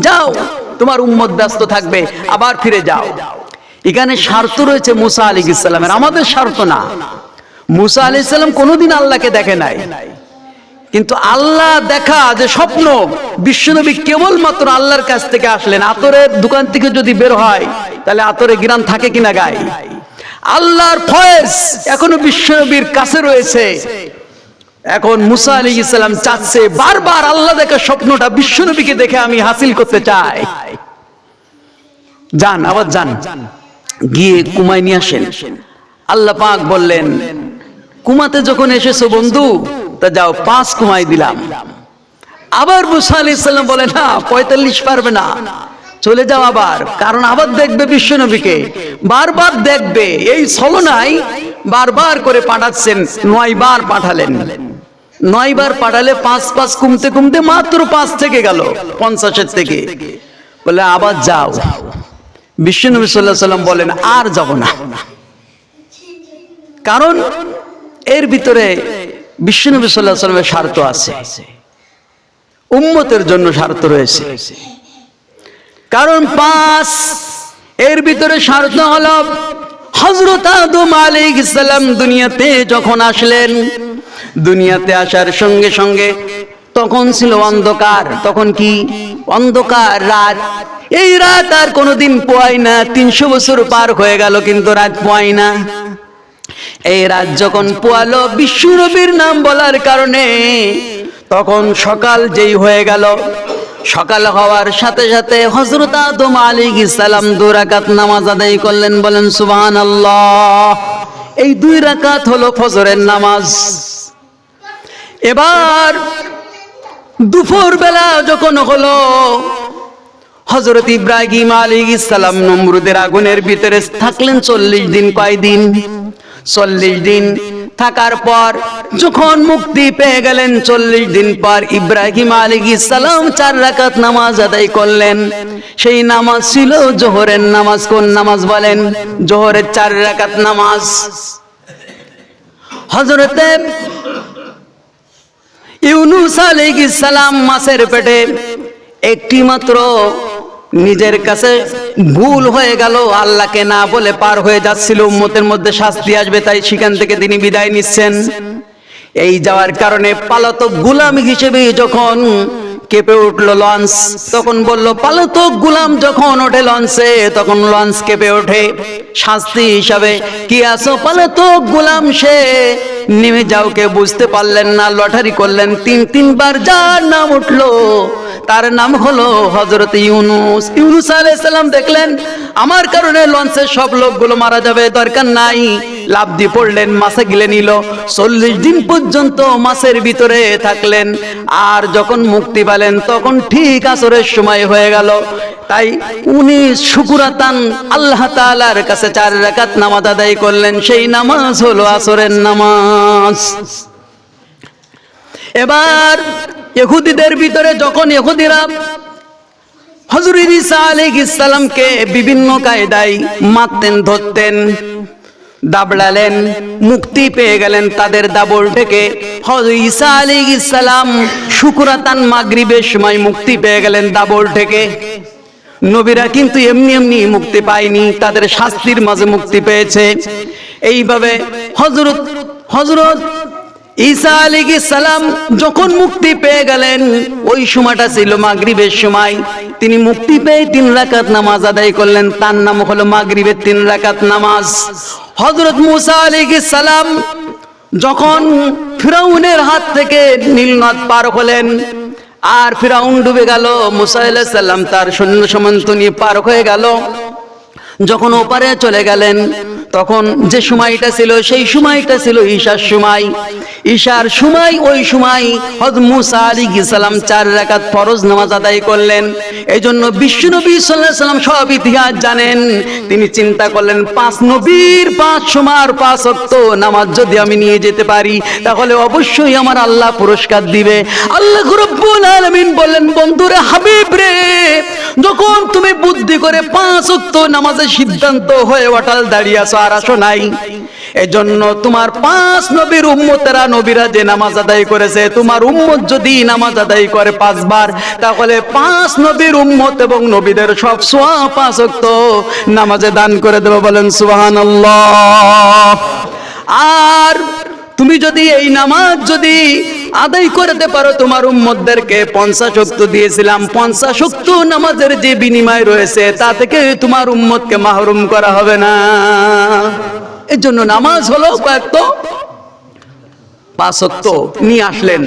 যাও, তোমার উম্মত ব্যস্ত থাকবে, আবার ফিরে যাও। এখানে স্বার্থ রয়েছে মুসা আলাইহিস সালামের, আমাদের স্বার্থ না। মুসা আলাইহিস সালাম কোনোদিন আল্লাহকে দেখে নাই, কিন্তু আল্লাহ দেখা যে স্বপ্ন, বিশ্বনবী কেবলমাত্র আল্লাহর কাছ থেকে আসলেন। আতরের দোকান থেকে যদি বের হয় তাহলে আতরে ঘ্রাণ থাকে কিনা গায়ে? আল্লাহর ফয়েজ এখনো বিশ্বনবীর কাছে রয়েছে। এখন মুসা আলাইহিস সালাম চাচ্ছে বারবার আল্লাহ দেখা স্বপ্নটা বিশ্বনবীকে দেখে আমি হাসিল করতে চাই। যান, আবার যান, গিয়ে কুমায় নিয়ে আসেন। আল্লাহ পাক বললেন, কুমাতে যখন এসেছো বন্ধু, তা যাও 5 কুমাই দিলাম। আবার মুসা আলাইহিস সালাম বলে না, 45 পারবে না, চলে যাও আবার, কারণ আবার দেখবে বিশ্বনবীকে, বারবার দেখবে। এই ছলনায় বারবার করে পাঠাচ্ছেন, 9 বার পাঠালেন। 9 বার পাঠালে 5 কমতে কমতে মাত্র 5 থেকে গেল 50-এর থেকে। বলে আবার যাও। বিশ্বনবী সাল্লাল্লাহু আলাইহি সাল্লাম বলেন আর যাব না, কারণ এর ভিতরে বিশ্বনবী সাল্লাল্লাহু আলাইহি সাল্লামের স্বার্থ আছে, উম্মতের জন্য স্বার্থ রয়েছে। কারণ 5 এর ভিতরে স্বার্থ হলো হযরত আদম আলাইহিস সালাম দুনিয়াতে যখন আসলেন, দুনিয়াতে আসার সঙ্গে সঙ্গে তখন ছিল অন্ধকার। তখন কি অন্ধকার, রাত। এই রাত আর কোনোদিন পোয়ায় না, 300 বছর পার হয়ে গেল কিন্তু রাত পোয়ায় না। এই রাত যখন পোয়ালো বিশ্বনবীর নাম বলার কারণে, তখন সকাল যেই হয়ে গেল, সকাল হওয়ার সাথে সাথে হযরত আদম আলাইহিস সালাম 2 রাকাত নামাজ আদায় করলেন। বলেন সুবহানাল্লাহ। এই 2 রাকাত হলো ফজরের নামাজ। এবার দুপুর বেলা যখন হলো, হযরত ইব্রাহিম আলাইহিস সালাম নমরুদের আগুনের ভিতরে থাকলেন 40 দিন। কয়দিন? 40 দিন থাকার পর যখন মুক্তি পেয়ে গেলেন, 40 দিন পর ইব্রাহিম আলাইহিস সালাম 4 রাকাত নামাজ আদায় করলেন। সেই নামাজ ছিল জোহরের নামাজ। কোন নামাজ বলেন? জোহরের 4 রাকাত নামাজ। হযরতে ইউনূস আলাইহিস সালাম মাছের পেটে একটি মাত্র নিজের কাছে ভুল হয়ে গেল, আল্লাহকে না বলে পার হয়ে যাচ্ছিল, উম্মতের মধ্যে শাস্তি আসবে, তাই সেখান থেকে তিনি বিদায় নিচ্ছেন। এই যাওয়ার কারণে পালাতক গোলাম হিসেবে যখন কেঁপে উঠলো লঞ্চ, তখন বলল পালাতক গোলাম যখন ওঠে লঞ্চে, তখন লঞ্চ কেঁপে ওঠে। শাস্তি হিসাবে কি আছো পালাতক গোলাম, সে নেমে যাও। কে বুঝতে পারলেন না, লটারি করলেন, 3 বার যার নাম উঠলো তার নাম হলো হযরত ইউনূস। ইউনূস আলাইহিস সালাম দেখলেন আমার কারণে লঞ্চের সব লোকগুলো মারা যাবে, দরকার নাই, লাফ দিয়ে পড়লেন, মাছে গিলে নিল। 40 দিন পর্যন্ত মাছের ভিতরে থাকলেন। আর যখন মুক্তি পেলেন তখন ঠিক আসরের সময় হয়ে গেল। তাই উনি শুকরাতান আল্লাহ তাআলার কাছে 4 রাকাত নামাজ আদায় করলেন। সেই নামাজ হলো আসরের নামাজ। এবার ইহুদিদের ভিতরে যখন ইহুদিরা হযরত ঈসা আলাইহিস সালামকে বিভিন্ন কায়দায় মারতেন, ধরতেন, দাবড়ালেন, মুক্তি পেয়ে গেলেন তাদের দাবড় থেকে। হযরত ঈসা আলাইহিস সালাম শুকরাতান মাগরিবের সময় মুক্তি পেয়ে গেলেন দাবড় থেকে। নবীরা কিন্তু এমনি এমনি মুক্তি পায়নি, তাদের শাস্তির মাঝে মুক্তি পেয়েছে। এইভাবে হযরত ঈসা আলাইহিস সালাম যখন মুক্তি পেয়ে গেলেন, ওই সময়টা ছিল মাগরিবের সময়। তিনি মুক্তি পেয়ে 3 রাকাত নামাজ আদায় করলেন, তার নাম হলো মাগরিবের 3 রাকাত নামাজ। হযরত মূসা আলাইহিস সালাম যখন ফিরাউনের হাত থেকে নীল নদ পার হলেন, আর ফিরাউন ডুবে গেল, মূসা আলাইহিস সালাম তার সৈন্য সামন্ত নিয়ে পার হয়ে গেল। যখন ওপারে চলে গেলেন, তখন যে সময়টা ছিল সেই সময়টা ছিল ঈশার সময়। ঈশার সময়, ওই সময় হযরত মূসা আলাইহিস সালাম 4 রাকাত ফরজ নামাজ আদায় করলেন। এইজন্য বিশ্বনবী সাল্লাল্লাহু আলাইহি সাল্লাম সব ইতিহাস জানেন। তিনি চিন্তা করলেন 5 নবীর 5 সময় 5 ওয়াক্ত নামাজ যদি আমি নিয়ে যেতে পারি, তাহলে অবশ্যই আমার আল্লাহ পুরস্কার দিবে। আল্লাহ রাব্বুল আলামিন বললেন, বন্ধুরে, হাবিব রে, যখন তুমি বুদ্ধি করে 5 ওয়াক্ত নামাজের সিদ্ধান্ত হয়ে অটল দাঁড়িয়ে আছো, আর আসো নাই, এজন্য তোমার 5 নবীর উম্মতেরা নবীরা যে নামাজ আদায় করেছে, তোমার উম্মত যদি নামাজ আদায় করে 5 বার, তাহলে 5 নবীর উম্মত এবং নবীদের সব সওয়াব 5 ওয়াক্ত নামাজে দান করে দেবে। বলেন সুবহানাল্লাহ। আর তুমি যদি এই নামাজ যদি আদায় করতে পারো, তোমার উম্মতদেরকে 50 ওয়াক্ত দিয়েছিলাম, 50 ওয়াক্ত নামাজের যে বিনিময় রয়েছে তা থেকে তোমার উম্মতকে মাহরুম করা হবে না। এর জন্য নামাজ হলো কয়েকটা 5 ওয়াক্ত নিয়ে আসলেন।